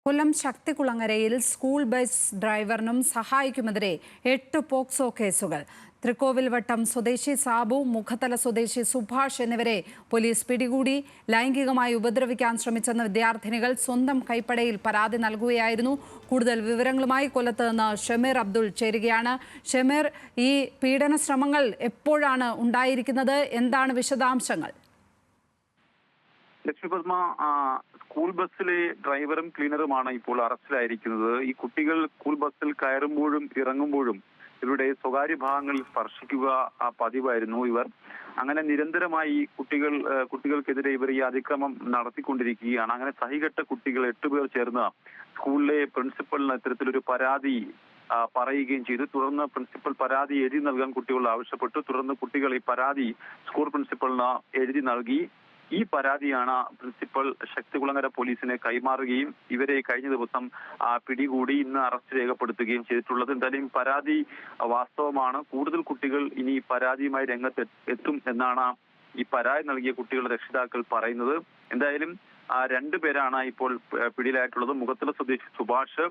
കൊല്ലം ശക്തികുളങ്ങരയിൽ school bus ഡ്രൈവറിനും സഹായിക്കുമെതിരെ 8 POCSO കേസുകൾ. തൃക്കോവിൽവട്ടം സ്വദേശി സാബു, മുഖത്തല സ്വദേശി സുഭാഷ് എന്നിവരെ പോലീസ് പിടികൂടി. ലൈംഗികമായി ഉപദ്രവിക്കാൻ ശ്രമിച്ചെന്ന വിദ്യാർത്ഥിനികൾ സ്വന്തം കൈപ്പടയിൽ പരാതി നൽകുകയായിരുന്നു. കൂടുതൽ വിവരങ്ങളുമായി കൊല്ലത്ത് നിന്ന് ഷമീർ അബ്ദുൾ ചേരുകയാണ്. ഷമീർ, ഈ പീഡന ശ്രമങ്ങൾ എപ്പോഴാണ് ഉണ്ടായിരിക്കുന്നത്? എന്താണ് വിശദാംശങ്ങൾ? ലക്ഷ്മി പത്മ, സ്കൂൾ ബസ്സിലെ ഡ്രൈവറും ക്ലീനറുമാണ് ഇപ്പോൾ അറസ്റ്റിലായിരിക്കുന്നത്. ഈ കുട്ടികൾ സ്കൂൾ ബസ്സിൽ കയറുമ്പോഴും ഇറങ്ങുമ്പോഴും ഇവരുടെ സ്വകാര്യ ഭാഗങ്ങളിൽ സ്പർശിക്കുക പതിവായിരുന്നു ഇവർ. അങ്ങനെ നിരന്തരമായി കുട്ടികൾക്കെതിരെ ഇവർ ഈ അതിക്രമം നടത്തിക്കൊണ്ടിരിക്കുകയാണ്. അങ്ങനെ സഹികെട്ട കുട്ടികൾ 8 പേർ ചേർന്ന് സ്കൂളിലെ പ്രിൻസിപ്പലിന് ഇത്തരത്തിലൊരു പരാതി പറയുകയും ചെയ്തു. തുടർന്ന് പ്രിൻസിപ്പൽ പരാതി എഴുതി നൽകാൻ കുട്ടികളോട് ആവശ്യപ്പെട്ടു. തുടർന്ന് കുട്ടികൾ ഈ പരാതി സ്കൂൾ പ്രിൻസിപ്പലിന് എഴുതി നൽകി. ഈ പരാതിയാണ് പ്രിൻസിപ്പൽ ശക്തികുളങ്ങര പോലീസിനെ കൈമാറുകയും ഇവരെ കഴിഞ്ഞ ദിവസം പിടികൂടി ഇന്ന് അറസ്റ്റ് രേഖപ്പെടുത്തുകയും ചെയ്തിട്ടുള്ളത്. എന്തായാലും പരാതി വാസ്തവമാണ്. കൂടുതൽ കുട്ടികൾ ഇനി പരാതിയുമായി രംഗത്ത് എത്തും എന്നാണ് ഈ പരാതി നൽകിയ കുട്ടികളുടെ രക്ഷിതാക്കൾ പറയുന്നത്. എന്തായാലും 2 പേരാണ് ഇപ്പോൾ പിടിയിലായിട്ടുള്ളത്. മുഖത്തല സ്വദേശി സുഭാഷ്,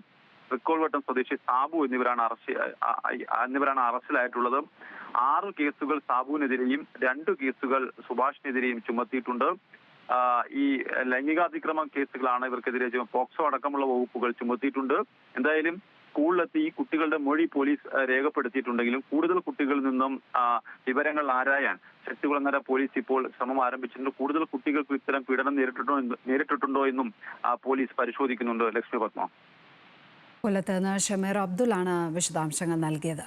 തൃക്കോവിൽവട്ടം സ്വദേശി സാബു എന്നിവരാണ് അറസ്റ്റിലായിട്ടുള്ളത്. 6 കേസുകൾ സാബുവിനെതിരെയും 2 കേസുകൾ സുഭാഷിനെതിരെയും ചുമത്തിയിട്ടുണ്ട്. ഈ ലൈംഗികാതിക്രമ കേസുകളാണ് ഇവർക്കെതിരെ പോക്സോ അടക്കമുള്ള വകുപ്പുകൾ ചുമത്തിയിട്ടുണ്ട്. എന്തായാലും സ്കൂളിലെത്തി ഈ കുട്ടികളുടെ മൊഴി പോലീസ് രേഖപ്പെടുത്തിയിട്ടുണ്ടെങ്കിലും കൂടുതൽ കുട്ടികളിൽ നിന്നും വിവരങ്ങൾ ആരായാൻ ശക്തികുളങ്ങര പോലീസ് ഇപ്പോൾ ശ്രമം ആരംഭിച്ചിട്ടുണ്ട്. കൂടുതൽ കുട്ടികൾക്ക് ഇത്തരം പീഡനം നേരിട്ടിട്ടുണ്ടോ എന്നും പോലീസ് പരിശോധിക്കുന്നുണ്ട്. ലക്ഷ്മി പത്മ. കൊല്ലത്ത് നിന്ന് ഷമീർ അബ്ദുൾ ആണ് വിശദാംശങ്ങൾ നൽകിയത്.